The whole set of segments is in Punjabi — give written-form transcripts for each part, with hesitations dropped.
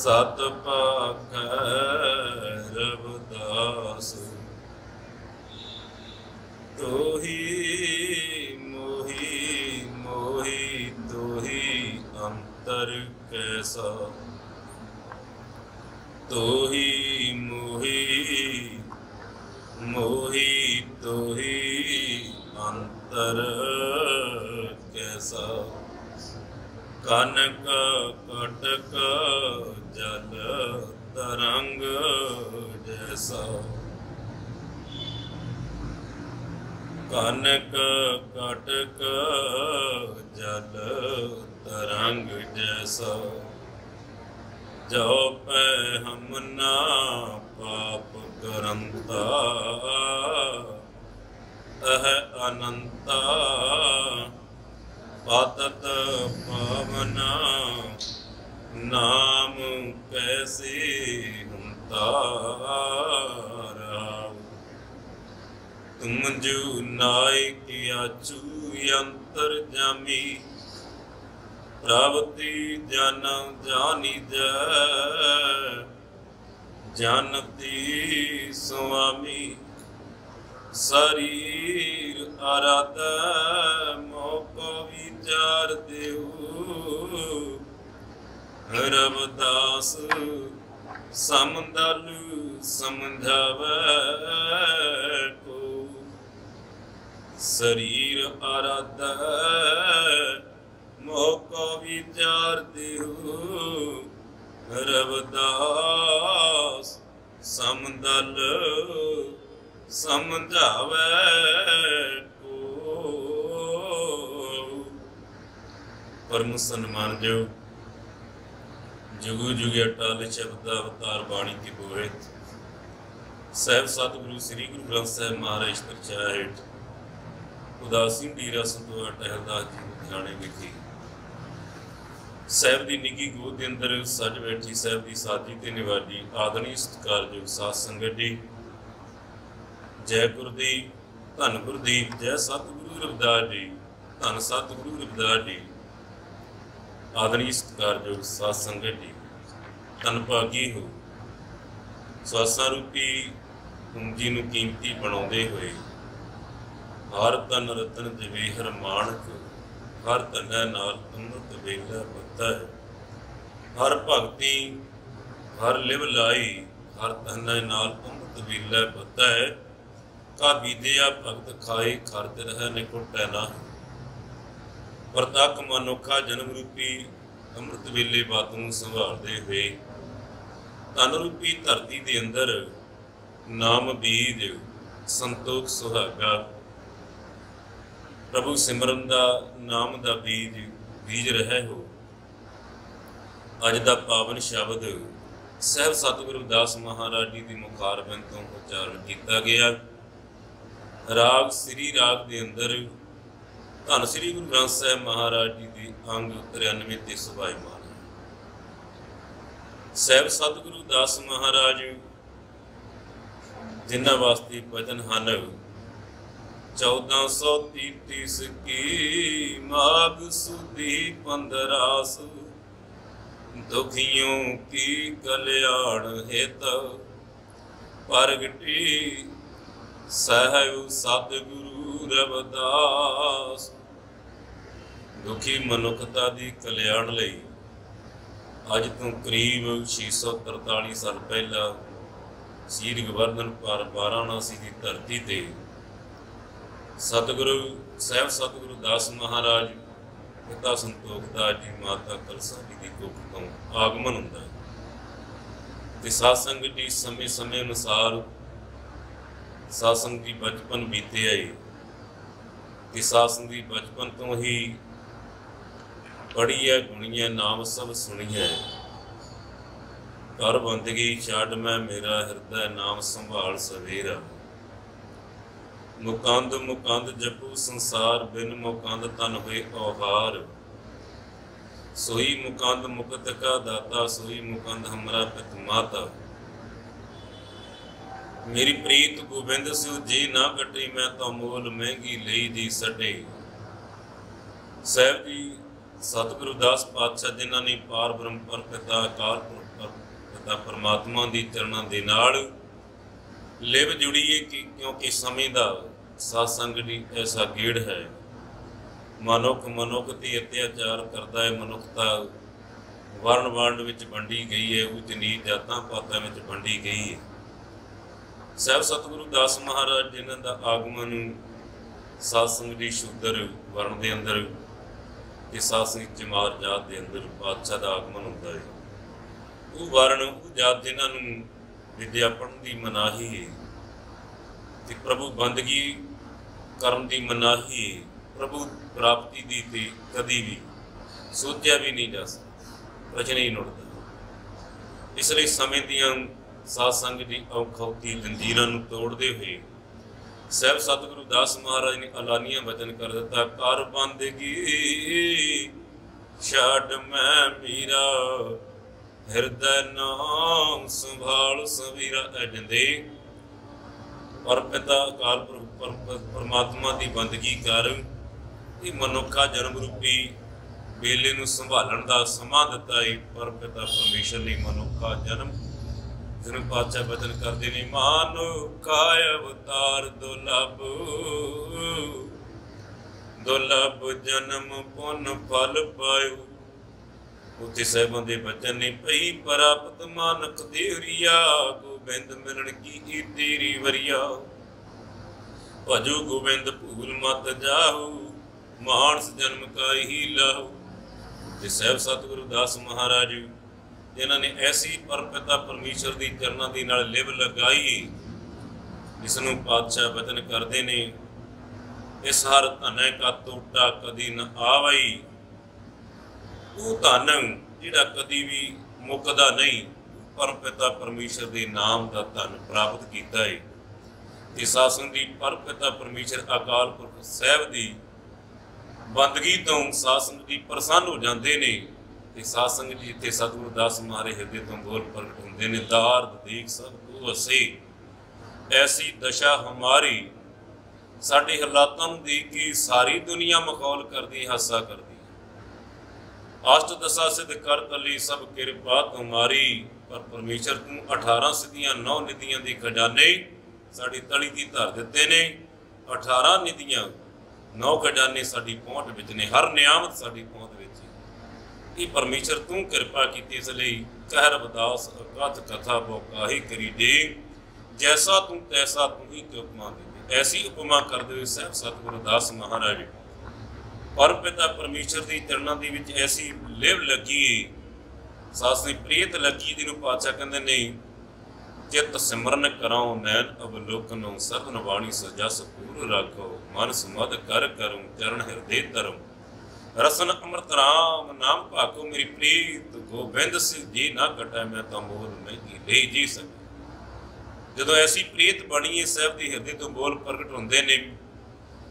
सत भाखै रविदास तोही मोही मोही तोही अंतर कैसा तोही मोही मोही तोही अंतर कैसा कनक कटक जल तरंग जैसा कनक कटक जल तरंग जैसा जो पै हम ना पाप करंता अह अनंता पातत पावना नाम कैसे हुंता तुम जो नायक आचू अंतर जामी प्रवति जन जानी जय जानती स्वामी शरीर आराध मोको विचार देव रविदास समदल समझावे को शरीर आराध मोको विचार देव रविदास समदल समझावे को। परम सन्मान जो जुगु जुगे अटाल शब्द अवतार बाणी की बोहित साहब सतगुरु श्री गुरु ग्रंथ साहब महाराज प्रचार हेठ उदासी डीरा संतोआ टहलदास जी लुधियाणे विखे साहब की निੱਘੀ गोद के अंदर सज बैठी साहब की साथी ते निवाजी आदरणी सत्कारयोग साध संगत जी जय गुरदीप धन गुरदीप जय सतगुरु रविदास जी धन सतगुरु रविदास जी आदरणी सत्कारयोग साध संगत जी धन भागी हो स्वासा रूपी पूंजी नूं कीमती बनाउंदे होए हर तन रतन जवेहर माणक हर धनै नाल अमृत वेला बता है हर भगती हर लिव लाई हर धनै नाल अमृत वेला बता है का बीदिया भगत खाए खरत रह निकुटै ना परतक मनुखा जन्म रूपी अमृत वेले बातों संभालते हुए तन रूपी धरती के अंदर नाम बीज संतोख सुहागा प्रभु सिमरन का नाम का बीज बीज रहे हो। अज का पावन शब्द साहब सतगुरु दास महाराज जी की मुखारबिंद तो उच्चारण किया गया। राग श्री राग के अंदर धन श्री गुरु ग्रंथ साहब महाराज जी की अंग 93 ते सुभाईमान है। साहब सतगुरु दास महाराज जिन्हां वास्ते भजन हन 1433 की माघ सुदी 15 दुखियों की कल्याण हेत प्रगटी साहब सतगुरु रविदास। दुखी मनुखता की कल्याण लई अज तो करीब 643 साल पहला श्री गोवर्धन पर वाराणसी की धरती ते सतगुरु साहब सतगुरु दास महाराज पिता संतोख दास जी माता कलसा जी की कुख तो आगमन होंदा है। साध संगत जी समय समय अनुसार साध संगत जी बचपन बीते आए कि साध संगत जी बचपन तो ही पढ़ी है गुणी है नाम सब सुनी है कर बंदगी छड़ मैं मेरा हृदय नाम संभाल सवेरा मुकंद मुकंद जपू संसार बिन मुकंद तन हुए औहार सोई मुकंद मुकत का दाता सोई मुकंद हमरा पित माता मेरी प्रीत गोबिंद सिउ जी ना कटी मैं तो मोल महंगी लई दी सटे। साहब जी सतगुरु दास पातशाह जिन्हां ने पार ब्रह्म पर पिता अकाल पुरख पिता परमात्मा दी चरणों दे नाल लिव जुड़ीए कि क्योंकि समय दा सत्संग दी ऐसा गेड़ है। मनुख ते अत्याचार करता है। मनुखता वर्ण वंड विच वंडी गई है, उच नीच जातां पातां विच वंडी गई है। ਸਾਹਿਬ सतगुरु दास महाराज जिन्हां दा आगमन सत्संग दी शूदर वर्ण दे अंदर ते सत्संग चमार जात दे अंदर पातशाह दा आगमन हुंदा है। वो वर्ण वो जात जिन्हां नूं विद्या पढ़न दी मनाही है ते प्रभु बंदगी करन दी मनाही है, प्रभु प्राप्ति दी ते कदी भी सोचा भी नहीं जा सकता, कुछ नहीं उड़ता। इसलिए समय दियां सत्संग की औखौती जंजीरां नूं तोड़ते हुए ਸਾਹਿਬ सतगुरु दास महाराज ने ਐਲਾਨੀਆ वचन कर दिता, कर बंदगी छड़ मैं मीरा हिरदै नाम संभाल सवीरा। एजंदे पर पिता अकाल परमात्मा की बंदगी कर, ये मनुखा जन्म रूपी वेले नूं संभालण दा समां दिता है। पर पिता परमेश्वर ने मनुखा जन्म जिन्हों पातशाह वचन करते ने, मानुखा अवतार दुर्लभ दुर्लभ जन्म पुन फल पायो। उत्थे साहिबां दे वचन ने, पई प्राप्त मानक देवरिया गोबिंद मिलन की तेरी वरिया। भजो गोबिंद भूल मत जाहू मानस जन्म का ही लाहू। ते साहिब सतगुरु दास महाराज जिन्हों ने ऐसी पर पिता परमेश्वर की चरणों की नाल लिव लगाई, जिसनों पातशाह वचन करते ने, इस हर धन का टोटा कदी न आवई। वो धन जिहड़ा कदी भी मुकदा नहीं, पर पिता परमेश्वर के नाम का धन प्राप्त किया है। इस सत्संग की पर पिता परमेश्वर अकाल पुरख साहिब की बंदगी तो सत्संग की प्रसन्न हो जाते हैं। सत्संग जी इत्थे सतगुरु दास महाराज हिरदे तो बोल प्रगट होंदे ने, दारद देख सब तू हसे ऐसी दशा हमारी। साडे हालातां नूं देख के सारी दुनिया मखौल करदी हासा करदी। अष्ट दशा सिद्ध कर तली सब किरपा तुम्हारी। पर परमेश्वर तू 18 सिद्धियां 9 निधियां दे खजाने साडी तली दी धर दिते ने। 18 निधियां 9 खजाने साडी पहुंच विच ने, हर नियामत साडी पहुंच विच। ये परमेश्वर तू कृपा की, इसलिए कह रविदास अकथ कथा बौकाही करी दे, जैसा तू तैसा तू ही उपमा दे। ऐसी उपमा करते हुए साहब सतगुरु दास महाराज पर पिता परमेश्वर की चरणों के विच ऐसी लिव लगी, सास ने प्रीत लगी, जिन्होंने पातशाह कहते नहीं, चित सिमरन कराओ नैन अवलोकनो, सतन वाणी सजा सपूर राखो, मन सुमद कर करूं चरण हृदय धरम। रसन अमृत राम नाम भाको, मेरी प्रीत गोबिंद सिंह जी ना कटा, मैं तो मोल नहीं ले जी सके। जदों ऐसी प्रीत बनी है साहब के हृदय तो बोल प्रगट होंदे ने,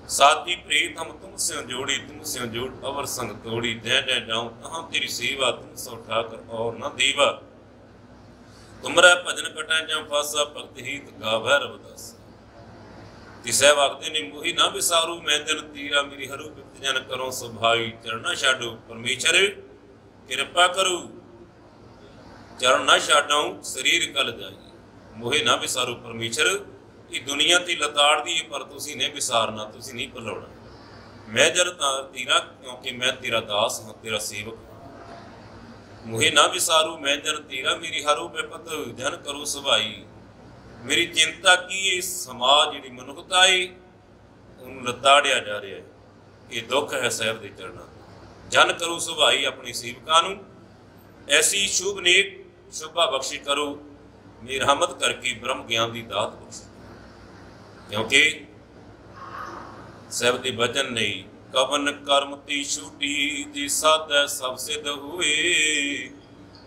साथी प्रीत हम तुमसे जोड़ी, तुमसे जोड़ अवर संग तोड़ी, जय जय जाऊं तहां तेरी सेवा, तुम सो ठाकर और न देवा। तुमरा भजन कटा जां फासा, भगत हित गावै रविदास। साहब आखते ने, मोही ना विसारू मैं दिन तीरा, मेरी हरू बिपत जन करो सुभाई। चरणा छाडो परमेश्वर कृपा करो, चरण ना छाडो शरीर कल जाई। मोहे ना विसारू परमेश्वर, ये दुनिया ती लताड़ दी पर तुसी ने विसारना, तुसी नहीं भुलाउणा। मैं जर तीरा क्योंकि मैं तेरा दास हाँ, तेरा सेवक। मोहे ना विसारू मैं जन तीरा, मेरी हरू बिपत जन करो सुभाई। मेरी चिंता की है, समाज जी मनुखता है उन्होंने लताड़िया जा रहा है। ये दुख है साहब के चरणों। जन करो सुभाई अपनी सेवकां नूं, ऐसी शुभ नेक शुभा बख्शी करो, मेरी रहमत करके ब्रह्म ज्ञान की दात बख्शी। क्योंकि साहब के वचन नहीं, कवन कर्म ती छूटी जी साध सब सिद्ध हुए।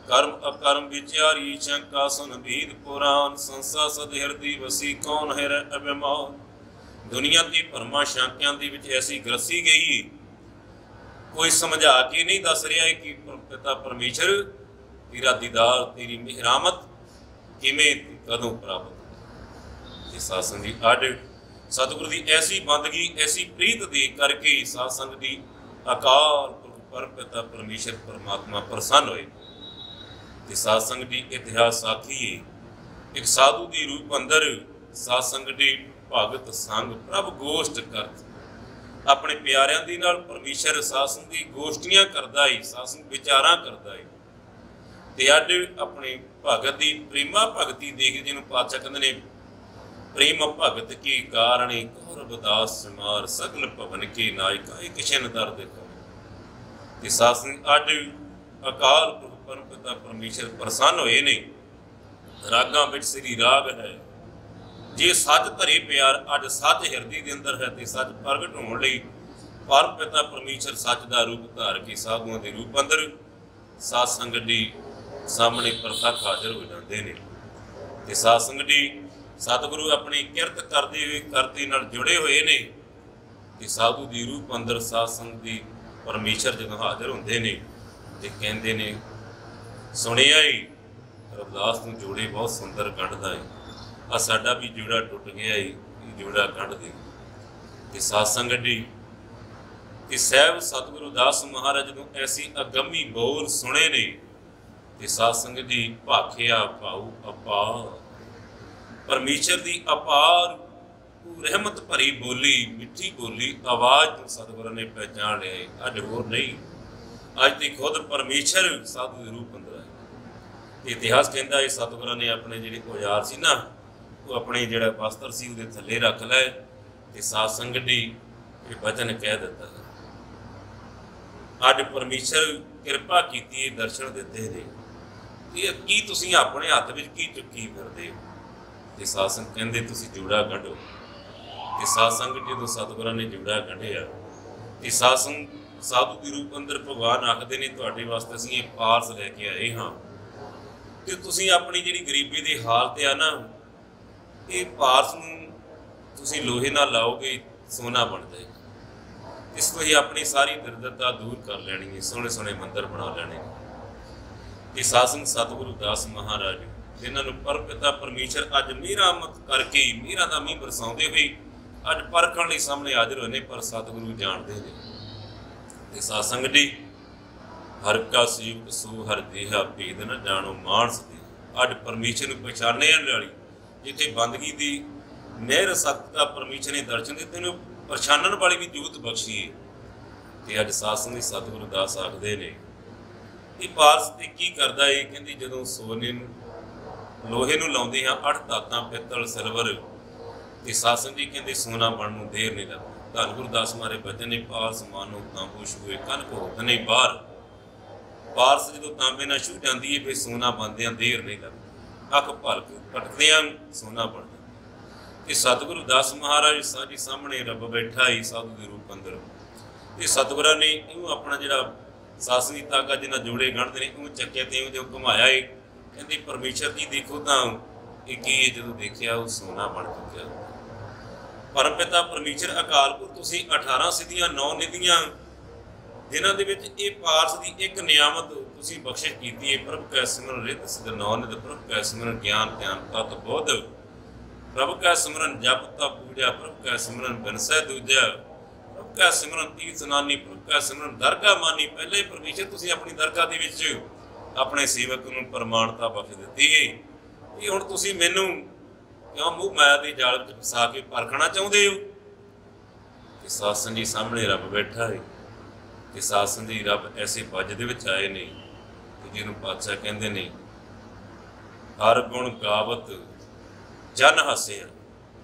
कर्म अकर्म विचारी शंका सुन भीद पुराण, संसा सद हृदय वसी कौन है अभिमान। दुनिया की भरमा शांकियां दे विच ऐसी ग्रसी गई, कोई समझा के नहीं दस रहा है कि पिता परमेश्वर तेरा दीदार तेरी मेहरामत किवें कदों प्राप्त। इस सत्संग की अड सतगुरु की ऐसी बंदगी ऐसी प्रीत दे करके सत्संग की अकाल पर पिता परमेश्वर परमात्मा प्रसन्न होए। ਤੇ ਸਾਧ ਸੰਗਤ ਦੀ ਇਤਿਹਾਸ ਸਾਖੀਏ ਇੱਕ ਸਾਧੂ ਦੀ ਰੂਪ ਅੰਦਰ ਸਾਧ ਸੰਗਤ ਦੀ ਭਗਤ ਸੰਗ ਪ੍ਰਭ ਗੋਸ਼ਟ ਕਰਤ ਆਪਣੇ ਪਿਆਰਿਆਂ ਦੇ ਨਾਲ ਪਰਮੇਸ਼ਰ ਸਾਧ ਸੰਗਤ ਦੀ ਗੋਸ਼ਟੀਆਂ ਕਰਦਾ ਏ, ਸਾਧ ਸੰਗਤ ਵਿਚਾਰਾਂ ਕਰਦਾ ਏ। ਤੇ ਅੱਜ ਆਪਣੇ ਭਗਤ ਦੀ ਪ੍ਰੇਮਾ ਭਗਤੀ ਦੇਖ ਜਿਹਨੂੰ ਪਾਤਸ਼ਾਹ ਕਹਿੰਦੇ ਨੇ ਪ੍ਰੇਮ ਭਗਤ ਕੀ ਕਾਰਣੀ ਕੌਰਵ ਦਾਸ ਸਮਾਰ ਸਗਲ ਭਵਨ ਕੀ ਨਾਇਕਾ ਇਹ ਕਿਸ਼ਨ ਦਰ ਦੇਖੋ। ਤੇ ਸਾਧ ਸੰਗਤ ਅੱਜ ਅਕਾਲ ਪੁਰਖ ਪਰਮ ਪਿਤਾ ਪਰਮੇਸ਼ਰ ਪ੍ਰਸੰਨ ਹੋਏ ਨੇ। ਰਾਗਾਂ ਵਿੱਚ ਸ੍ਰੀ ਰਾਗ ਹੈ, ਜੇ ਸੱਚ ਧਰੇ ਪਿਆਰ ਅੱਜ ਸੱਚ ਹਿਰਦੇ ਦੇ ਅੰਦਰ ਹੈ ਤੇ ਸੱਚ ਪ੍ਰਗਟ ਹੋਣ ਲਈ ਪਰਮ ਪਿਤਾ ਪਰਮੇਸ਼ਰ ਸੱਚ ਦਾ ਰੂਪ ਧਾਰ ਕੇ ਸਾਧੂਆਂ ਦੇ ਰੂਪ ਅੰਦਰ ਸਾਧ ਸੰਗਤ ਦੀ ਸਾਹਮਣੇ ਪ੍ਰਤੱਖ ਹਾਜ਼ਰ ਹੋ ਜਾਂਦੇ ਨੇ। ਤੇ ਸਾਧ ਸੰਗਤ ਦੀ ਸਤਿਗੁਰੂ ਆਪਣੀ ਕਿਰਤ ਕਰਦੇ ਹੋਏ ਕਰਤੇ ਨਾਲ ਜੁੜੇ ਹੋਏ ਨੇ। ਤੇ ਸਾਧੂ ਦੀ ਰੂਪ ਅੰਦਰ ਸਾਧ ਸੰਗਤ ਦੀ ਪਰਮੇਸ਼ਰ ਜਦੋਂ ਹਾਜ਼ਰ ਹੁੰਦੇ ਨੇ ਤੇ ਕਹਿੰਦੇ ਨੇ ਸੁਣਿਆ ਹੀ ਰਵਿਦਾਸ ਨੂੰ ਜੋੜੇ ਬਹੁਤ ਸੁੰਦਰ ਕੱਢਦਾ ਏ, ਆ ਸਾਡਾ ਵੀ ਜੋੜਾ ਟੁੱਟ ਗਿਆ ਏ, ਇਹ ਜੋੜਾ ਕੱਢ ਦੇ। ਤੇ ਸਾਧ ਸੰਗਤ ਦੀ ਤੇ ਸਹਿਬ ਸਤਿਗੁਰੂ ਦਾਸ ਮਹਾਰਾਜ ਨੂੰ ਐਸੀ ਅਗੰਮੀ ਬੋਲ ਸੁਣੇ ਨੇ। ਤੇ ਸਾਧ ਸੰਗਤ ਦੀ ਭਾਖਿਆ ਭਾਉ ਅਪਾਰ ਪਰਮੇਸ਼ਰ ਦੀ ਅਪਾਰ ਰਹਿਮਤ ਭਰੀ ਬੋਲੀ ਮਿੱਠੀ ਬੋਲੀ ਆਵਾਜ਼ ਨੂੰ ਸਤਿਗੁਰਾਂ ਨੇ ਪਹਿਚਾਣ ਲਿਆ। ਅੱਜ ਹੋਰ ਨਹੀਂ, ਅੱਜ ਤੇ ਖੁਦ ਪਰਮੇਸ਼ਰ ਸਾਧੂ ਦੇ ਰੂਪ ਅੰਦਰ ਆਏ। ਇਤਿਹਾਸ ਕਹਿੰਦਾ ਇਹ ਸਤਿਗੁਰਾਂ ਨੇ ਆਪਣੇ ਜਿਹੜੇ ਔਜ਼ਾਰ ਸੀ ਨਾ ਉਹ ਆਪਣੇ ਜਿਹੜਾ ਬਸਤਰ ਸੀ ਉਹਦੇ ਥੱਲੇ ਰੱਖ ਲਏ ਤੇ ਸਾਧ ਸੰਗਤ ਦੀ ਇਹ ਬਚਨ ਕਹਿ ਦਿੱਤਾ। ਅੱਜ ਪਰਮੇਸ਼ਰ ਕਿਰਪਾ ਕੀਤੀ ਹੈ, ਦਰਸ਼ਨ ਦਿੱਤੇ ਨੇ। ਇਹ ਕੀ ਤੁਸੀਂ ਆਪਣੇ ਹੱਥ ਵਿੱਚ ਕੀ ਚੁੱਕੀ ਫਿਰਦੇ ਹੋ? ਤੇ ਸਾਧ ਸੰਗਤ ਕਹਿੰਦੇ ਤੁਸੀਂ ਜੋੜਾ ਕੱਢੋ। ਤੇ ਸਾਧ ਸੰਗਤ ਜਦੋਂ ਸਤਿਗੁਰਾਂ ਨੇ ਜੋੜਾ ਕੱਢਿਆ ਤੇ ਸਾਧ ਸੰਗਤ ਸਾਧੂ ਦੇ ਰੂਪ ਅੰਦਰ ਭਗਵਾਨ ਆਖਦੇ ਨੇ ਤੁਹਾਡੇ ਵਾਸਤੇ ਅਸੀਂ ਇਹ ਪਾਰਸ ਲੈ ਕੇ ਆਏ ਹਾਂ ਤੇ ਤੁਸੀਂ ਆਪਣੀ ਜਿਹੜੀ ਗਰੀਬੀ ਦੀ ਹਾਲਤ ਆ ਨਾ ਇਹ ਪਾਰਸ ਨੂੰ ਤੁਸੀਂ ਲੋਹੇ ਨਾਲ ਲਾਓਗੇ ਸੋਨਾ ਬਣ ਜਾਏਗਾ। ਇਸ ਤੋਂ ਹੀ ਆਪਣੀ ਸਾਰੀ ਦਰਿਦਰਤਾ ਦੂਰ ਕਰ ਲੈਣੀ ਹੈ, ਸੋਹਣੇ ਸੋਹਣੇ ਮੰਦਰ ਬਣਾ ਲੈਣੇ। ਤੇ ਸਾਧ ਸੰਗਤ ਸਤਿਗੁਰੂ ਦਾਸ ਮਹਾਰਾਜ ਜਿਨ੍ਹਾਂ ਨੂੰ ਪਰਮ ਪਿਤਾ ਪਰਮੇਸ਼ਰ ਅੱਜ ਮਿਹਰਾਮਤ ਕਰਕੇ ਮਿਹਰਾਂ ਦਾ ਮੀਂਹ ਬਰਸਾਉਂਦੇ ਹੋਏ ਅੱਜ ਪਰਖਣ ਲਈ ਸਾਹਮਣੇ ਹਾਜ਼ਰ ਹੋਏ ਨੇ, ਪਰ ਸਤਿਗੁਰੂ ਜਾਣਦੇ ਨੇ। ਤੇ ਸਾਧ ਸੰਗਤ ਜੀ ਹਰ ਕਾ ਸੇਵਕ ਸੋ ਹਰ ਦੇਹਾ ਭੇਦ ਨ ਜਾਣੋ ਮਾਨਸ ਦੇ। ਅੱਜ ਪਰਮੇਸ਼ਰ ਨੂੰ ਪਛਾਣਨ ਵਾਲੀ ਜਿੱਥੇ ਬੰਦਗੀ ਦੀ ਮਿਹਰ ਸਤਿਤਾ ਪਰਮੇਸ਼ਰ ਨੇ ਦਰਸ਼ਨ ਦਿੱਤੇ ਨੇ ਪਛਾਣਨ ਵਾਲੀ ਵੀ ਜੋਤ ਬਖਸ਼ੀ ਹੈ। ਤੇ ਅੱਜ ਸਾਧ ਸੰਗਤ ਸਤਿਗੁਰੂ ਦਾਸ ਆਖਦੇ ਨੇ ਇਹ ਪਾਰਸ ਤੇ ਕੀ ਕਰਦਾ ਏ? ਕਹਿੰਦੀ ਜਦੋਂ ਸੋਨੇ ਨੂੰ ਲੋਹੇ ਨੂੰ ਲਾਉਂਦੇ ਹਾਂ 8 ਧਾਤਾਂ ਪਿੱਤਲ ਸਿਲਵਰ ਤੇ ਸਾਧ ਸੰਗਤ ਜੀ ਕਹਿੰਦੇ ਸੋਨਾ ਬਣਨ ਨੂੰ ਦੇਰ ਨਹੀਂ ਲੱਗਦੀ। ਧੰਨ ਗੁਰਦਾਸ ਮਾਰੇ ਬਚਨ ਨੇ ਪਾਰਸ ਮਾਨੋ ਤਾਂਬੂ ਛੂਏ ਕਨਕ ਹੋਤ ਨਹੀਂ ਬਾਹਰ। ਪਾਰਸ ਜਦੋਂ ਤਾਂਬੇ ਨਾਲ ਛੂ ਜਾਂਦੀ ਹੈ ਫਿਰ ਸੋਨਾ ਬਣਦਿਆਂ ਦੇਰ ਨਹੀਂ ਲੱਗਦੀ। ਅੱਖ ਭਟਕਦਿਆਂ ਸੋਨਾ ਬਣਦਾ। ਤੇ ਸਤਿਗੁਰੂ ਦਾਸ ਮਹਾਰਾਜ ਸਾਡੇ ਸਾਹਮਣੇ ਰੱਬ ਬੈਠਾ ਹੀ ਸਾਧੂ ਦੇ ਰੂਪ ਅੰਦਰ। ਤੇ ਸਤਿਗੁਰਾਂ ਨੇ ਇਹਨੂੰ ਆਪਣਾ ਜਿਹੜਾ ਸਾਸਨੀ ਤਾਗਾ ਜਿਹਨਾਂ ਜੋੜੇ ਗਣਦੇ ਨੇ ਉਹ ਚੱਕਿਆ ਤੇ ਉਹ ਜੋ ਘੁਮਾਇਆ ਏ। ਕਹਿੰਦੇ ਪਰਮੇਸ਼ਰ ਜੀ ਦੇਖੋ ਤਾਂ ਇਹ ਕੀ ਜਦੋਂ ਦੇਖਿਆ ਉਹ ਸੋਨਾ ਬਣ ਚੁੱਕਿਆ। ਪਰਮ ਪਿਤਾ ਪਰਮੇਸ਼ਰ ਅਕਾਲ ਪੁਰਖ ਤੁਸੀਂ 18 ਸਿੱਧੀਆਂ 9 ਨਿਧੀਆਂ ਜਿਨ੍ਹਾਂ ਦੇ ਵਿੱਚ ਇਹ ਪਾਰਸ ਦੀ ਇੱਕ ਨਿਆਮਤ ਤੁਸੀਂ ਬਖਸ਼ਿਸ਼ ਕੀਤੀ ਹੈ। ਪ੍ਰਭ ਕੈ ਸਿਮਰਨ ਰਿਤ ਸਿਧ 9 ਨਿਧ ਪ੍ਰਭ ਕੈ ਸਿਮਰਨ ਗਿਆਨ ਧਿਆਨ ਤਤ ਬੋਧ ਪ੍ਰਭ ਕੈ ਸਿਮਰਨ ਜਪ ਤਪ ਪੂਜਾ ਪ੍ਰਭ ਕੈ ਸਿਮਰਨ ਬਿਨਸੈ ਦੂਜਾ ਪ੍ਰਭ ਕੈ ਸਿਮਰਨ ਤੀਰਥ ਨਾਨੀ ਪ੍ਰਭ ਕੈ ਸਿਮਰਨ ਦਰਗਾਹ ਮਾਨੀ। ਪਹਿਲੇ ਪਰਮੇਸ਼ਰ ਤੁਸੀਂ ਆਪਣੀ ਦਰਗਾਹ ਦੇ ਵਿੱਚ ਆਪਣੇ ਸੇਵਕ ਨੂੰ ਪ੍ਰਮਾਣਤਾ ਬਖਸ਼ ਦਿੱਤੀ ਹੈ। ਇਹ ਹੁਣ ਤੁਸੀਂ ਮੈਨੂੰ ਕਿਉਂ ਮੂੰਹ ਮਾਇਆ ਦੇ ਜਾਲ ਵਿੱਚ ਫਸਾ ਕੇ ਪਰਖਣਾ ਚਾਹੁੰਦੇ ਹੋ? ਤੇ ਸਾਧ ਸੰਗਤ ਜੀ ਸਾਹਮਣੇ ਰੱਬ ਬੈਠਾ ਹੈ। ਤੇ ਸਾਧ ਸੰਗਤ ਜੀ ਰੱਬ ਐਸੇ ਪੱਜ ਦੇ ਵਿੱਚ ਆਏ ਨੇ ਕਿ ਜਿਹਨੂੰ ਪਾਤਸ਼ਾਹ ਕਹਿੰਦੇ ਨੇ ਹਰ ਗੁਣ ਗਾਵਤ ਜਨ ਹੱਸਿਆ।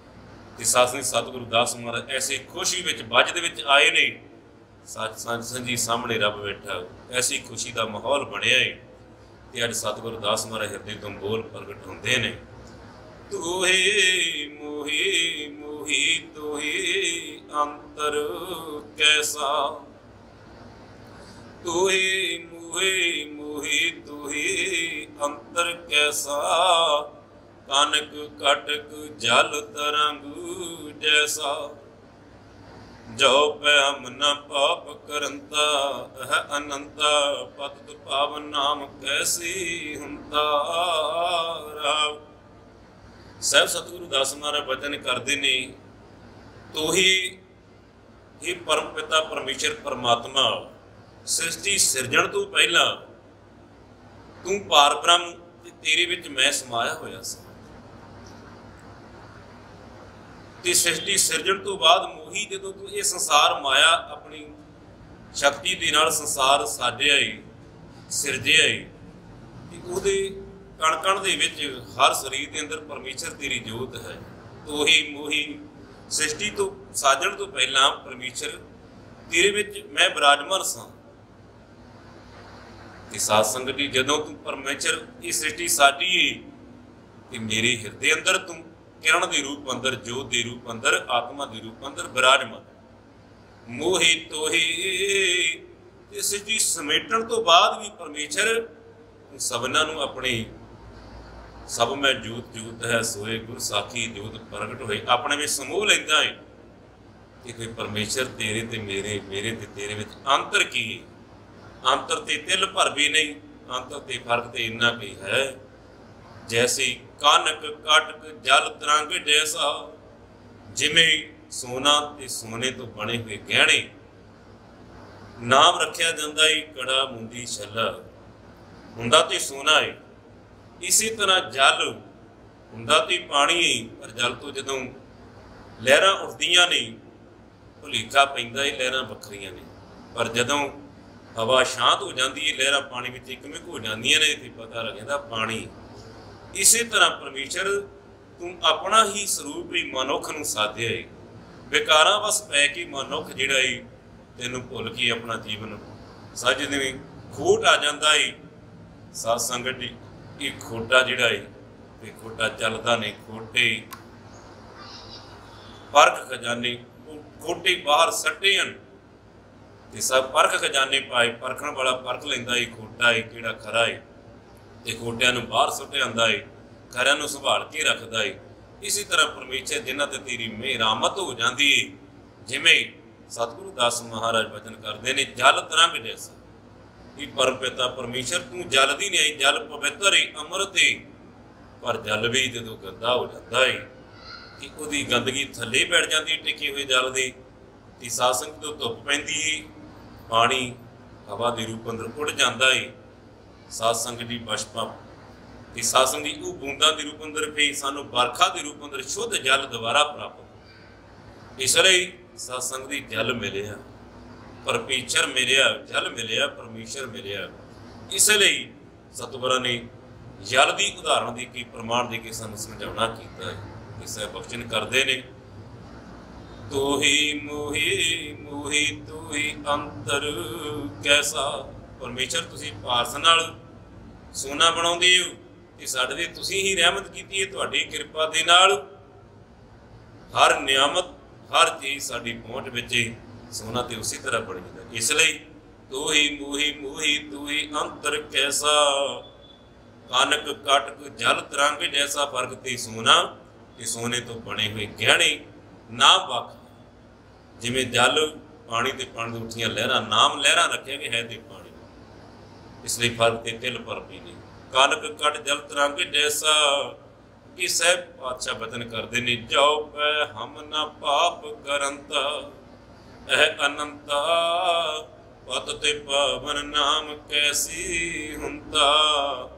ਤੇ ਸਾਧ ਸੰਗਤ ਸਤਿਗੁਰੂ ਦਾਸ ਮਹਾਰਾਜ ਐਸੇ ਖੁਸ਼ੀ ਵਿੱਚ ਬੱਜ ਦੇ ਵਿੱਚ ਆਏ ਨੇ। ਸਾਧ ਸੰਗਤ ਜੀ ਸਾਹਮਣੇ ਰੱਬ ਬੈਠਾ, ਐਸੀ ਖੁਸ਼ੀ ਦਾ ਮਾਹੌਲ ਬਣਿਆ ਹੈ। ਤੇ ਅੱਜ ਸਤਿਗੁਰੂ ਦਾਸ ਮਹਾਰਾਜ ਹਿਰਦੇ ਤੋਂ ਬੋਲ ਪ੍ਰਗਟ ਹੁੰਦੇ ਨੇ। ਤੋਹੇ ਮੋਹੀ ਮੋਹੀ ਤੋਹੇ ਅੰਤਰ ਕੈਸਾ ਤੋਹੇ ਮੋਹੇ ਮੋਹੀ ਤੋਹੇ ਅੰਤਰ ਕੈਸਾ ਕਾਨਕ ਕਟਕ ਜਲ ਤਰੰਗ ਜੈਸਾ ਜੋ ਪੈ ਹਮ ਨ ਪਾਪ ਕਰੰਤਾ ਹੈ ਅਨੰਤਾ ਪਤਿਤ ਪਾਵਨ ਨਾਮ ਕੈਸੀ ਹੁੰਤਾ ਰਾਵ। ਸਹਿਬ ਸਤਿਗੁਰੂ ਦਾਸ ਮਹਾਰਾਜ ਬਚਨ ਕਰਦੇ ਨੇ ਤੋਹੀ ਹੀ ਪਰਮ ਪਿਤਾ ਪਰਮੇਸ਼ਰ ਪਰਮਾਤਮਾ ਸ੍ਰਿਸ਼ਟੀ ਸਿਰਜਣ ਤੋਂ ਪਹਿਲਾਂ ਤੂੰ ਪਾਰ ਬ੍ਰਹਮ ਤੇ ਤੇਰੇ ਵਿੱਚ ਮੈਂ ਸਮਾਇਆ ਹੋਇਆ ਸੀ। ਤੇ ਸ੍ਰਿਸ਼ਟੀ ਸਿਰਜਣ ਤੋਂ ਬਾਅਦ ਮੋਹੀ ਜਦੋਂ ਤੂੰ ਇਹ ਸੰਸਾਰ ਮਾਇਆ ਆਪਣੀ ਸ਼ਕਤੀ ਦੇ ਨਾਲ ਸੰਸਾਰ ਸਾਜਿਆ ਏ, ਸਿਰਜਿਆ ਏ, ਤੇ ਉਹਦੇ ਕਣ ਕਣ ਦੇ ਵਿੱਚ ਹਰ ਸਰੀਰ ਦੇ ਅੰਦਰ ਪਰਮੇਸ਼ਰ ਤੇਰੀ ਜੋਤ ਹੈ। ਤੋਹੀ ਮੋਹੀ ਸ੍ਰਿਸ਼ਟੀ ਤੋਂ ਸਾਜਣ ਤੋਂ ਪਹਿਲਾਂ ਪਰਮੇਸ਼ਰ ਤੇਰੇ ਵਿੱਚ ਮੈਂ ਬਿਰਾਜਮਾਨ ਸਾਂ। ਤੇ ਸਾਧ ਸੰਗਤ ਜੀ, ਜਦੋਂ ਤੂੰ ਪਰਮੇਸ਼ਰ ਇਹ ਸ੍ਰਿਸ਼ਟੀ ਸਾਜੀ ਏ ਤੇ ਮੇਰੇ ਹਿਰਦੇ ਅੰਦਰ ਤੂੰ ਕਿਰਨ ਦੇ ਰੂਪ ਅੰਦਰ, ਜੋਤ ਦੇ ਰੂਪ ਅੰਦਰ, ਆਤਮਾ ਦੇ ਰੂਪ ਅੰਦਰ ਬਿਰਾਜਮਾਨ। ਮੋਹੀ ਤੋਹੀ ਤੇ ਸ੍ਰਿਸ਼ਟੀ ਸਮੇਟਣ ਤੋਂ ਬਾਅਦ ਵੀ ਪਰਮੇਸ਼ਰ ਸਭਨਾਂ ਨੂੰ ਆਪਣੀ ਸਭ ਮੈਂ ਜੋਤ ਜੋਤ ਹੈ ਸੋਏ ਗੁਰ ਸਾਖੀ ਜੋਤ ਪ੍ਰਗਟ ਹੋਏ ਆਪਣੇ ਵਿੱਚ ਸਮੂਹ ਲੈਂਦਾ ਹੈ। ਕਿ ਕੋਈ ਪਰਮੇਸ਼ਰ ਤੇਰੇ ਤੇ ਮੇਰੇ, ਮੇਰੇ ਤੇ ਤੇਰੇ ਵਿੱਚ ਅੰਤਰ ਕੀ? ਅੰਤਰ ਤੇ ਤਿਲ ਭਰ ਵੀ ਨਹੀਂ, ਅੰਤਰ ਤੇ ਫਰਕ ਤੇ ਇੰਨਾ ਕੀ ਹੈ। ਜੈਸੀ ਕਾਨਕ ਕਾਟਕ ਜਲ ਤਰੰਗ ਜੈਸਾ, ਜਿਵੇਂ ਸੋਨਾ ਤੇ ਸੋਨੇ ਤੋਂ ਬਣੇ ਹੋਏ ਗਹਿਣੇ ਨਾਮ ਰੱਖਿਆ ਜਾਂਦਾ ਏ ਕੜਾ ਮੁੰਦੀ ਛੱਲਾ, ਹੁੰਦਾ ਤੇ ਸੋਨਾ ਏ। ਇਸੇ ਤਰ੍ਹਾਂ ਜਲ ਹੁੰਦਾ ਤੇ ਪਾਣੀ ਏ, ਪਰ ਜਲ ਤੋਂ ਜਦੋਂ ਲਹਿਰਾਂ ਉੱਠਦੀਆਂ ਨੇ ਭੁਲੇਖਾ ਪੈਂਦਾ ਏ ਲਹਿਰਾਂ ਵੱਖਰੀਆਂ ਨੇ, ਪਰ ਜਦੋਂ ਹਵਾ ਸ਼ਾਂਤ ਹੋ ਜਾਂਦੀ ਏ ਲਹਿਰਾਂ ਪਾਣੀ ਵਿੱਚ ਇੱਕਮਿਕ ਹੋ ਜਾਂਦੀਆਂ ਨੇ ਤੇ ਪਤਾ ਲੱਗ ਜਾਂਦਾ ਪਾਣੀ। ਇਸੇ ਤਰ੍ਹਾਂ ਪਰਮੇਸ਼ਰ ਤੂੰ ਆਪਣਾ ਹੀ ਸਰੂਪ ਹੀ ਮਨੁੱਖ ਨੂੰ ਸਾਧਿਆ ਏ। ਵਿਕਾਰਾਂ ਵਸ ਪੈ ਕੇ ਮਨੁੱਖ ਜਿਹੜਾ ਏ ਤੈਨੂੰ ਭੁੱਲ ਕੇ ਆਪਣਾ ਜੀਵਨ ਸੱਜਦੇ ਵੀ ਖੋਟ ਆ ਜਾਂਦਾ ਏ। ਸਾਧ ਸੰਗਤ ਜੀ, ਇਹ ਖੋਟਾ ਜਿਹੜਾ ਏ ਤੇ ਖੋਟਾ ਚੱਲਦਾ ਨਹੀਂ, ਖੋਟੇ ਪਰਖ ਖਜ਼ਾਨੇ ਖੋਟੇ ਬਾਹਰ ਸੱਟੇ ਹਨ ਤੇ ਸਭ ਪਰਖ ਖਜ਼ਾਨੇ ਪਾਏ। ਪਰਖਣ ਵਾਲਾ ਪਰਖ ਲੈਂਦਾ ਏ ਖੋਟਾ ਏ ਕਿਹੜਾ ਖਰਾ ਏ, ਤੇ ਖੋਟਿਆਂ ਨੂੰ ਬਾਹਰ ਸੁੱਟ ਆਉਂਦਾ ਏ, ਖਰਿਆਂ ਨੂੰ ਸੰਭਾਲ ਕੇ ਰੱਖਦਾ ਏ। ਇਸੇ ਤਰ੍ਹਾਂ ਪਰਮੇਸ਼ਰ ਜਿਨ੍ਹਾਂ ਤੇ ਤੇਰੀ ਮਿਹਰਾਮਤ ਹੋ ਜਾਂਦੀ ਏ, ਜਿਵੇਂ ਸਤਿਗੁਰੂ ਦਾਸ ਮਹਾਰਾਜ ਬਚਨ ਕਰਦੇ ਨੇ, ਜਲ ਤਰੰਗ ਜੈਸਾ। ਇਹ ਪਰਮ ਪਿਤਾ ਪਰਮੇਸ਼ਰ ਤੂੰ ਜਲ ਦੀ ਨਹੀਂ ਆਈ, ਜਲ ਪਵਿੱਤਰ ਏ, ਅੰਮ੍ਰਿਤ ਏ, ਪਰ ਜਲ ਵੀ ਜਦੋਂ ਗੰਦਾ ਹੋ ਜਾਂਦਾ ਏ ਕਿ ਉਹਦੀ ਗੰਦਗੀ ਥੱਲੇ ਬੈਠ ਜਾਂਦੀ ਟਿਕੇ ਹੋਏ ਜਲ ਦੇ, ਤੇ ਸਾਧ ਸੰਗਤ ਤੋਂ ਧੁੱਪ ਪੈਂਦੀ ਏ, ਪਾਣੀ ਹਵਾ ਦੇ ਰੂਪ ਅੰਦਰ ਉੱਡ ਜਾਂਦਾ ਏ। ਸਾਧ ਸੰਗਤ ਦੀ ਬਸ਼ਪਾ ਤੇ ਸਾਧ ਸੰਗਤ ਦੀ ਉਹ ਬੂੰਦਾਂ ਦੇ ਰੂਪ ਅੰਦਰ ਪਈ ਸਾਨੂੰ ਵਰਖਾ ਦੇ ਰੂਪ ਅੰਦਰ ਸ਼ੁੱਧ ਜਲ ਦੁਬਾਰਾ ਪ੍ਰਾਪਤ। ਇਸ ਲਈ ਸਾਧ ਸੰਗਤ ਦੀ ਜਲ ਮਿਲਿਆ, ਪਰਮੇਸ਼ਰ ਮਿਲਿਆ, ਜਲ ਮਿਲਿਆ, ਪਰਮੇਸ਼ਰ ਮਿਲਿਆ। ਇਸ ਲਈ ਸਤਿਗੁਰਾਂ ਨੇ ਜਲ ਦੀ ਉਦਾਹਰਣ ਦੇ ਕੇ ਪ੍ਰਮਾਣ ਦੇ ਕੇ ਸਾਨੂੰ ਸਮਝਾਉਣਾ ਕੀਤਾ ਹੈ। ਕਿਸੇ ਬਖਸ਼ਣ ਕਰਦੇ ਨੇ, ਤੋਹੀ ਮੋਹੀ ਮੋਹੀ ਤੋਹੀ ਅੰਤਰ ਕੈਸਾ। ਪਰਮੇਸ਼ਰ ਤੁਸੀਂ ਪਾਰਸ ਨਾਲ ਸੋਨਾ ਬਣਾਉਂਦੇ ਹੋ ਤੇ ਸਾਡੇ ਤੇ ਤੁਸੀਂ ਹੀ ਰਹਿਮਤ ਕੀਤੀ ਹੈ, ਤੁਹਾਡੀ ਕਿਰਪਾ ਦੇ ਨਾਲ ਹਰ ਨਿਆਮਤ ਹਰ ਚੀਜ਼ ਸਾਡੀ ਪਹੁੰਚ ਵਿੱਚ ਸੋਨਾ ਤੇ ਉਸੇ ਤਰ੍ਹਾਂ ਬਣ ਜਾਂਦਾ। ਇਸ ਲਈ ਤੋਹੀ ਮੋਹੀ ਮੋਹੀ ਤੋਹੀ ਅੰਤਰ ਕੈਸਾ, ਕਾਨਕ ਕਾਟਕ ਜਲ ਤਰੰਗ ਜੈਸਾ। ਫਰਕ ਤੇ ਸੋਨਾ ਤੇ ਸੋਨੇ ਤੋਂ ਬਣੇ ਹੋਏ ਗਹਿਣੇ ਨਾ ਵੱਖ, ਜਿਵੇਂ ਜਲ ਪਾਣੀ ਤੇ ਪਾਣੀ ਦੇ ਉੱਠੀਆਂ ਲਹਿਰਾਂ, ਨਾਮ ਲਹਿਰਾਂ ਰੱਖਿਆ ਵੀ ਹੈ ਤੇ ਪਾਣੀ, ਇਸ ਲਈ ਫਰਕ ਤੇ ਤਿਲ ਪਰ ਵੀ ਨਹੀਂ। ਕਾਨਕ ਕਟ ਜਲ ਤਰੰਗ ਜੈਸਾ। ਇਹ ਸਹਿਬ ਪਾਤਸ਼ਾਹ ਬਚਨ ਕਰਦੇ ਨੇ, ਜਾਓ ਪੈ ਹਮ ਨਾ ਪਾਪ ਕਰੰਤਾ, ਇਹ ਅਨੰਤਾ ਪਤ ਤੇ ਪਾਵਨ ਨਾਮ ਕੈਸੀ ਹੁੰਤਾ।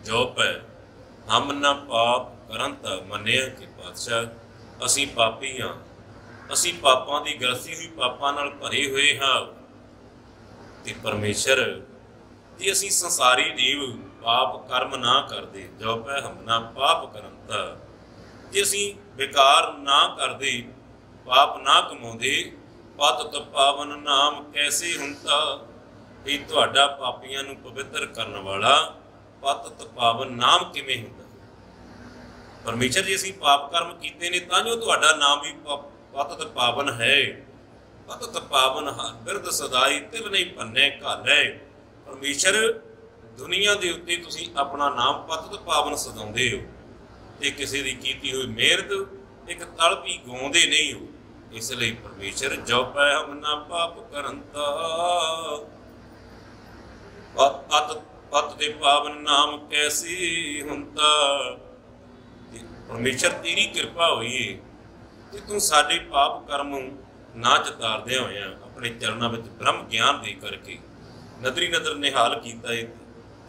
ਜੋ ਪੈ ਹਮ ਨਾ ਪਾਪ ਕਰੰਤਾ, ਮੰਨਿਆ ਕਿ ਪਾਤਸ਼ਾਹ ਅਸੀਂ ਪਾਪੀ ਹਾਂ, ਅਸੀਂ ਪਾਪਾਂ ਦੀ ਗ੍ਰਸਤੀ ਹੋਈ ਪਾਪਾਂ ਨਾਲ ਭਰੇ ਹੋਏ ਹਾਂ। ਤੇ ਪਰਮੇਸ਼ਰ ਜੇ ਅਸੀਂ ਸੰਸਾਰੀ ਜੀਵ ਪਾਪ ਕਰਮ ਨਾ ਕਰਦੇ, ਜੋ ਪੈ ਹਮ ਨਾ ਪਾਪ ਕਰੰਤਾ, ਜੇ ਅਸੀਂ ਬੇਕਾਰ ਨਾ ਕਰਦੇ, ਪਾਪ ਨਾ ਕਮਾਉਂਦੇ, ਪਤ ਪਾਵਨ ਨਾਮ ਕੈਸੇ ਹੁੰਤਾ। ਇਹ ਤੁਹਾਡਾ ਪਾਪੀਆਂ ਨੂੰ ਪਵਿੱਤਰ ਕਰਨ ਵਾਲਾ ਪਤ ਪਾਵਨ ਨਾਮ ਕਿਵੇਂ ਹੁੰਦਾ। ਪਰਮੇਸ਼ਰ ਜੀ ਅਸੀਂ ਪਾਪ ਕਰਮ ਕੀਤੇ ਨੇ ਤਾਂ ਜੋ ਤੁਹਾਡਾ ਨਾਮ ਵੀ ਪਤ ਪਾਵਨ ਹੈ। ਪਤ ਪਾਵਨ ਹਰ ਬਿਰਦ ਸਦਾਈ ਤਿਲ ਨਹੀਂ ਭੰਨੇ ਘਾਲੇ। ਪਰਮੇਸ਼ਰ ਦੁਨੀਆ ਦੇ ਉੱਤੇ ਤੁਸੀਂ ਆਪਣਾ ਨਾਮ ਪਤ ਪਾਵਨ ਸਦਾਉਂਦੇ ਹੋ ਤੇ ਕਿਸੇ ਦੀ ਕੀਤੀ ਹੋਈ ਮਿਹਨਤ ਇੱਕ ਤਲ ਵੀ ਗਾਉਂਦੇ ਨਹੀਂ ਹੋ। ਇਸ ਲਈ ਪਰਮੇਸ਼ਰ ਜੋ ਪੈ ਹਮ ਨਾ ਪਾਪ ਕਰੰਤਾ, ਪਤ ਦੇ ਪਾਵਨ ਨਾਮ ਕੈਸੀ ਹੁੰਤਾ। ਪਰਮੇਸ਼ਰ ਤੇਰੀ ਕਿਰਪਾ ਹੋਈ ਤੇ ਤੂੰ ਸਾਡੇ ਪਾਪ ਕਰਮ ਨਾ ਚਤਾਰਦਿਆਂ ਹੋਇਆਂ ਆਪਣੇ ਚਰਨਾਂ ਵਿੱਚ ਬ੍ਰਹਮ ਗਿਆਨ ਦੇ ਕਰਕੇ ਨਦਰੀ ਨਦਰ ਨਿਹਾਲ ਕੀਤਾ ਹੈ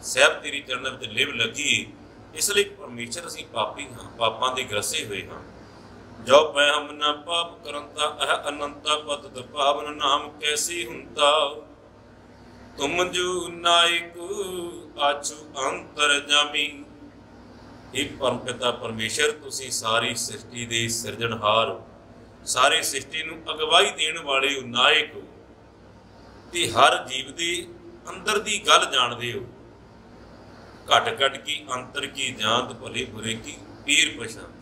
ਸਹਿਬ ਤੇਰੀ ਚਰਨਾਂ ਵਿੱਚ ਲਿਵ ਲੱਗੀ। ਇਸ ਲਈ ਪਰਮੇਸ਼ਰ ਅਸੀਂ ਪਾਪੀ ਹਾਂ, ਪਾਪਾਂ ਦੇ ਗ੍ਰਸੇ ਹੋਏ ਹਾਂ। ਜੋ ਪੈ ਹਮ ਨਾ ਪਾਪ ਕਰੰਤਾ ਅਹ ਅਨੰਤਾ ਪਤਿਤ ਪਾਵਨ ਨਾਮ ਕੈਸੀ ਹੁੰਤਾ। ਤੁਮ ਜੋ ਨਾਇਕ ਆਛੂ ਅੰਤਰ ਜਾਮੀ। ਇਹ ਪਰਮ ਪਿਤਾ ਪਰਮੇਸ਼ਰ, ਤੁਸੀਂ ਸਾਰੀ ਸ੍ਰਿਸ਼ਟੀ ਦੇ ਸਿਰਜਣਹਾਰ ਹੋ, ਸਾਰੀ ਸ੍ਰਿਸ਼ਟੀ ਨੂੰ ਅਗਵਾਈ ਦੇਣ ਵਾਲੇ ਹੋ, ਨਾਇਕ ਹੋ, ਤੇ ਹਰ ਜੀਵ ਦੇ ਅੰਦਰ ਦੀ ਗੱਲ ਜਾਣਦੇ ਹੋ। ਘਟ ਘਟ ਕੀ ਅੰਤਰ ਕੀ ਜਾਂਤ, ਭਲੇ ਬੁਰੇ ਕੀ ਪੀਰ ਪਛਾਣ।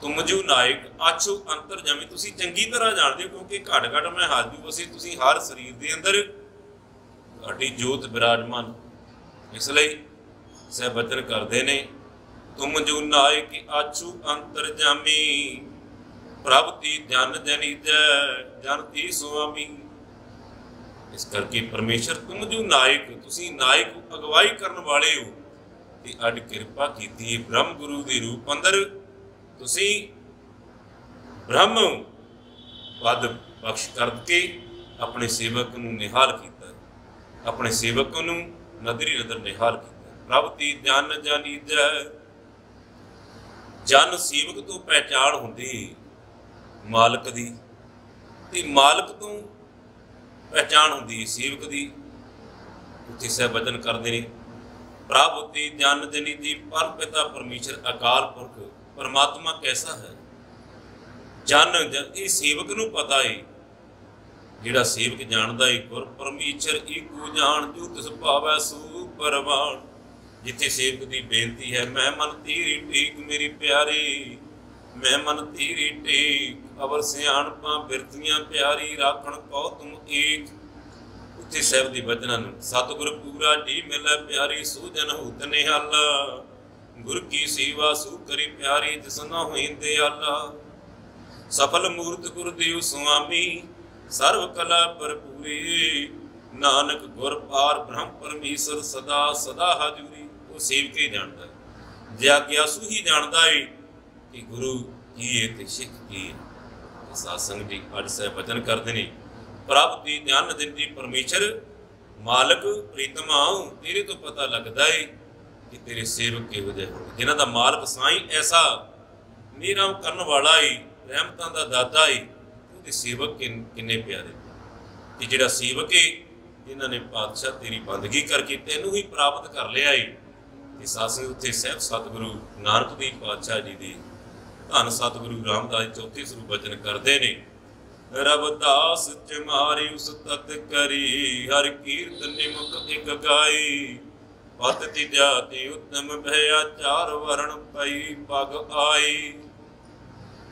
ਤੁਮ ਜੋ ਨਾਇਕ ਆਛੂ ਅੰਤਰ ਜਾਮੀ, ਤੁਸੀਂ ਚੰਗੀ ਤਰ੍ਹਾਂ ਜਾਣਦੇ ਹੋ, ਕਿਉਂਕਿ ਘਟ ਘਟ ਮੈਂ ਹਾਜੂ ਵਸੇ, ਤੁਸੀਂ ਹਰ ਸਰੀਰ ਦੇ ਅੰਦਰ ਤੁਹਾਡੀ ਜੋਤ ਬਿਰਾਜਮਾਨ। ਇਸ ਲਈ ਸਹਿ ਬਚਨ ਕਰਦੇ ਨੇ, ਤੁਮ ਜੋ ਨਾਇਕ ਆਛੂ ਅੰਤਰ ਜਾਮੀ। ਪ੍ਰਭ ਤੀ ਜਨ ਜਨੀਜੈ ਜਨ ਤੀ ਸੁਆਮੀ। ਇਸ ਕਰਕੇ ਪਰਮੇਸ਼ਰ ਤੁਮ ਜੋ ਨਾਇਕ, ਤੁਸੀਂ ਨਾਇਕ ਅਗਵਾਈ ਕਰਨ ਵਾਲੇ ਹੋ, ਤੇ ਅੱਡ ਕਿਰਪਾ ਕੀਤੀ ਬ੍ਰਹਮ ਗੁਰੂ ਦੇ ਰੂਪ ਅੰਦਰ। ਤੁਸੀਂ ਬ੍ਰਹਮ ਪਦ ਬਖਸ਼ ਕਰਕੇ ਆਪਣੇ ਸੇਵਕ ਨੂੰ ਨਿਹਾਲ ਕੀਤਾ, ਆਪਣੇ ਸੇਵਕ ਨੂੰ ਨਦਰੀ ਨਦਰ ਨਿਹਾਲ ਕੀਤਾ। ਪ੍ਰਭ ਤੀ ਜਨ ਜਨੀਜੈ, ਜਨ ਸੇਵਕ ਤੋਂ ਪਹਿਚਾਣ ਹੁੰਦੀ ਮਾਲਕ ਦੀ, ਤੇ ਮਾਲਕ ਤੋਂ ਪਹਿਚਾਣ ਹੁੰਦੀ ਸੇਵਕ ਦੀ। ਉੱਥੇ ਸਹਿ ਬਚਨ ਕਰਦੇ ਨੇ, ਪ੍ਰਭ ਤੀ ਜਨ ਜਨੀਜੀ। ਪਰਮ ਪਿਤਾ ਪਰਮੇਸ਼ਰ ਅਕਾਲ ਪੁਰਖ ਪਰਮਾਤਮਾ ਕੈਸਾ ਹੈ। ਜਨ ਇਹ ਸੇਵਕ ਨੂੰ ਪਤਾ ਏ, ਜਿਹੜਾ ਸੇਵਕ ਜਾਣਦਾ ਏ ਗੁਰ ਪਰਮੇਸ਼ਰ ਏਕੋ ਜਾਣ, ਜੋ ਤਿਸ ਭਾਵੈ ਸੋ ਪਰਵਾਣ। ਜਿੱਥੇ ਸੇਵਕ ਦੀ ਬੇਨਤੀ ਹੈ, ਮੈਂ ਮਨ ਤੇਰੀ ਟੇਕ ਮੇਰੀ ਪਿਆਰੇ, ਮੈਂ ਮਨ ਤੇਰੀ ਟੇਕ। ਅਵਰ ਸਿਆਣਪਾਂ ਬਿਰਤੀਆਂ ਪਿਆਰੀ, ਰਾਖਣ ਕਉ ਤੁਮ ਏਕ। ਉੱਥੇ ਸਾਹਿਬ ਦੀ ਬਚਨਾਂ ਨੂੰ, ਸਤਿਗੁਰ ਪੂਰਾ ਜੀ ਮਿਲੈ ਪਿਆਰੀ, ਸੋ ਜਨ ਹੋਤ ਨਿਹਾਲਾ। ਗੁਰ ਕੀ ਸੇਵਾ ਸੂ ਕਰੀ ਪਿਆਰੀ, ਜਿਸ ਨਾ ਹੋਈ ਦਿਆਲਾ। ਸਫਲ ਮੂਰਤ ਗੁਰਦੇਵ ਸੁਆਮੀ, ਸਰਵ ਕਲਾ ਭਰਪੂਰੀ। ਨਾਨਕ ਗੁਰ ਪਾਰ ਬ੍ਰਹਮ ਪਰਮੇਸ਼ਰ, ਸਦਾ ਸਦਾ ਹਾਜ਼ੂਰੀ। ਉਹ ਸੇਵਕ ਹੀ ਜਾਣਦਾ, ਜੇ ਆਗਿਆਸੂ ਹੀ ਜਾਣਦਾ ਏ ਕਿ ਗੁਰੂ ਕੀ ਹੈ ਤੇ ਸਿੱਖ ਕੀ ਹੈ। ਸਾਧ ਸੰਗਤ ਜੀ ਅੱਜ ਸਹਿ ਬਚਨ ਕਰਦੇ ਨੇ, ਪ੍ਰਭ ਦੀ ਧਿਆਨ ਦਿੰਦੀ ਪਰਮੇਸ਼ਰ ਮਾਲਕ ਪ੍ਰੀਤਮਾ, ਤੇਰੇ ਤੋਂ ਪਤਾ ਲੱਗਦਾ ਏ ਕਿ ਤੇਰੇ ਸੇਵਕ ਕਿਹੋ ਜਿਹੇ ਹੋਣ, ਜਿਨ੍ਹਾਂ ਦਾ ਮਾਲਕ ਸਾਈਂ ਐਸਾ ਨਿਰਮ ਕਰਨ ਵਾਲਾ ਏ, ਰਹਿਮਤਾਂ ਦਾ ਦਾਤਾ ਏ। ਉਹਦੇ ਸੇਵਕ ਕਿੰਨੇ ਪਿਆਰੇ, ਕਿ ਜਿਹੜਾ ਸੇਵਕ ਏ ਜਿਨ੍ਹਾਂ ਨੇ ਪਾਤਸ਼ਾਹ ਤੇਰੀ ਬੰਦਗੀ ਕਰਕੇ ਤੈਨੂੰ ਹੀ ਪ੍ਰਾਪਤ ਕਰ ਲਿਆ ਏ। ਤੇ ਸਾਧ ਸੰਗਤ ਉੱਥੇ ਸਾਹਿਬ ਸਤਿਗੁਰੂ ਨਾਨਕ ਦੇਵ ਪਾਤਸ਼ਾਹ ਜੀ ਦੀ ਧੰਨ ਸਤਿਗੁਰੂ ਰਾਮਦਾਸ ਚੌਥੇ ਸਰੂਪ ਬਚਨ ਕਰਦੇ ਨੇ, ਰਵਿਦਾਸ ਚਮਾਰੀ ਉਸ ਤਤ ਕਰੀ, ਹਰ ਕੀਰਤ ਨਿਮਕ ਇਕ ਗਾਈ। ਪਤ ਤਿਜਾ ਤੇ ਉਤਮ ਭਇਆ, ਚਾਰ ਵਰਣ ਪਈ ਪਗ ਆਈ।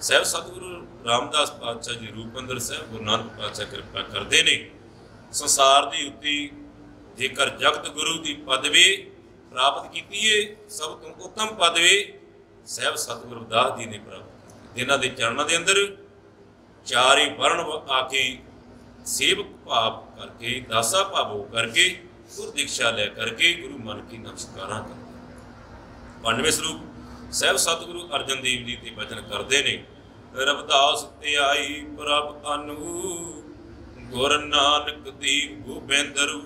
ਸਾਹਿਬ ਸਤਿਗੁਰੂ ਰਾਮਦਾਸ ਪਾਤਸ਼ਾਹ ਜੀ ਰੂਪ ਅੰਦਰ ਸਾਹਿਬ ਗੁਰੂ ਨਾਨਕ ਪਾਤਸ਼ਾਹ ਕਿਰਪਾ ਕਰਦੇ ਨੇ। ਸੰਸਾਰ ਦੀ ਉੱਤੇ ਜੇਕਰ ਜਗਤ ਗੁਰੂ ਦੀ ਪਦਵੀ ਪ੍ਰਾਪਤ ਕੀਤੀ ਏ, ਸਭ ਤੋਂ ਉੱਤਮ ਪਦਵੀ ਸਾਹਿਬ ਸਤਿਗੁਰੂ ਰਵਿਦਾਸ ਜੀ ਨੇ ਪ੍ਰਾਪਤ ਕੀਤੀ, ਜਿਨ੍ਹਾਂ ਦੇ ਚਰਨਾਂ ਦੇ ਅੰਦਰ ਚਾਰੇ ਵਰਣ ਆ ਕੇ ਸੇਵਕ ਭਾਵ ਕਰਕੇ, ਦਾਸਾ ਭਾਵੋ ਕਰਕੇ, ਗੁਰ ਦੀਕਸ਼ਾ ਲੈ ਕਰਕੇ ਗੁਰੂ ਮਨ ਕੀ ਨਮਸਕਾਰਾਂ ਕਰਦੇ। 92ਵੇਂ ਸਰੂਪ ਸਾਹਿਬ ਸਤਿਗੁਰੂ ਅਰਜਨ ਦੇਵ ਜੀ ਤੇ ਬਚਨ ਕਰਦੇ ਨੇ, ਰਵਿਦਾਸ ਤੇ ਆਈ ਪ੍ਰਭ ਅਨੂ, ਗੁਰ ਨਾਨਕ ਦੇਵ ਗੋਬਿੰਦਰੂ।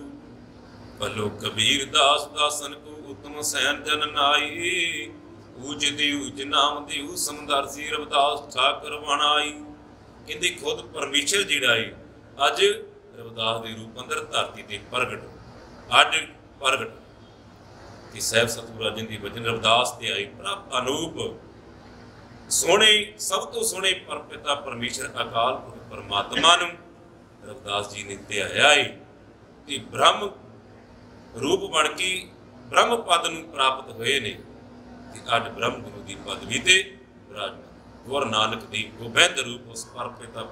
ਭਲੋ ਕਬੀਰ ਦਾਸ ਦਾਸਨ ਕੋ ਉਤਮ ਸੈਨ ਜਨ ਨਾਈ। ਊਚ ਦੀ ਊਚ ਨਾਮ ਦੀ ਊ ਸਮਦਰ ਸੀ, ਰਵਿਦਾਸ ਠਾਕਰ ਬਣਾਈ। ਕਹਿੰਦੇ ਖੁਦ ਪਰਮੇਸ਼ਰ ਜਿਹੜਾ ਏ ਅੱਜ ਰਵਿਦਾਸ ਦੇ ਰੂਪ ਅੰਦਰ ਧਰਤੀ ਤੇ ਪ੍ਰਗਟ, ਅੱਜ ਪ੍ਰਗਟ। ਕਿ ਸਾਹਿਬ ਸਤਿਗੁਰੂ ਅਰਜਨ ਦੇਵ ਬਚਨ, ਰਵਿਦਾਸ ਤੇ ਆਈ ਪ੍ਰਭ ਅਨੂਪ। ਸੋਹਣੇ ਸਭ ਤੋਂ ਸੋਹਣੇ ਪਰਮਪਿਤਾ ਪਰਮੇਸ਼ਰ ਅਕਾਲ ਪੁਰਖ ਪਰਮਾਤਮਾ ਨੂੰ ਰਵਿਦਾਸ ਜੀ ਨੇ ਧਿਆਇਆ ਏ, ਤੇ ਬ੍ਰਹਮ ਰੂਪ ਬਣ ਕੇ ਬ੍ਰਹਮ ਪਦ ਨੂੰ ਪ੍ਰਾਪਤ ਹੋਏ ਨੇ, ਤੇ ਅੱਜ ਬ੍ਰਹਮ ਗੁਰੂ ਦੀ ਪਦਵੀ ਤੇ ਵਿਰਾਜਮਾਨ ਗੁਰ ਨਾਨਕ ਦੇਵ ਗੋਬਿੰਦ ਰੂਪ ਉਸ ਪਰਮਪਿਤਾ